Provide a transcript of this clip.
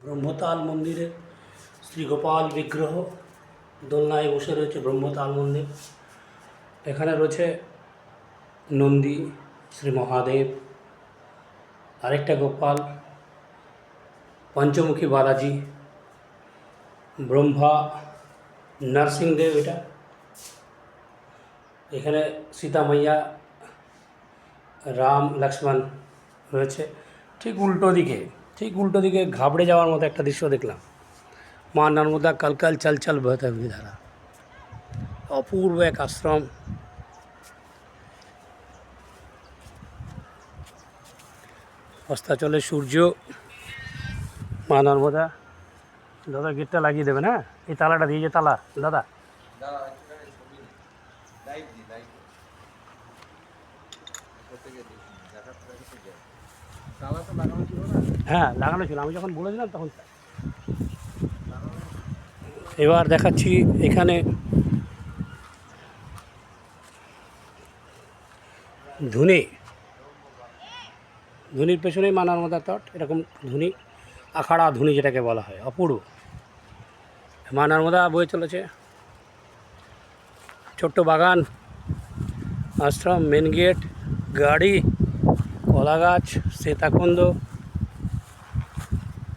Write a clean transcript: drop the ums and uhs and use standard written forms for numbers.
ব্রহ্মতাল মন্দিরে শ্রী গোপাল বিগ্রহ দোলনায় বসে রয়েছে। ব্রহ্মতাল মন্দির, এখানে রয়েছে নন্দী, শ্রী মহাদেব, আরেকটা গোপাল, পঞ্চমুখী বালাজি, ব্রহ্মা, নরসিংহদেব। এটা এখানে সীতা মাইয়া, রাম লক্ষ্মণ রয়েছে। ঠিক উল্টো দিকে ঘাবড়ে যাওয়ার মতো একটা দৃশ্য দেখলাম। মা নর্মদা কলকল চলচল বহতে হুই ধারা। অপূর্ব এক আশ্রম। অস্তাচলে সূর্য, মা নর্মদা। দাদা গেটটা লাগিয়ে দেবেন, হ্যাঁ? এই তালাটা দিয়ে, যে তালা দাদা, হ্যাঁ লাগানো ছিল, আমি যখন বলেছিলাম তখন। এবার দেখাচ্ছি এখানে ধুনির পেছনেই মা নর্মদার তট। এরকম ধুনি, আখাড়া ধুনি যেটাকে বলা হয়, অপূর্ব। মা নর্মদা বয়ে চলেছে। ছোট্ট বাগান, আশ্রম, মেন গেট, গাড়ি, কলা গাছ, সীতাকুণ্ড।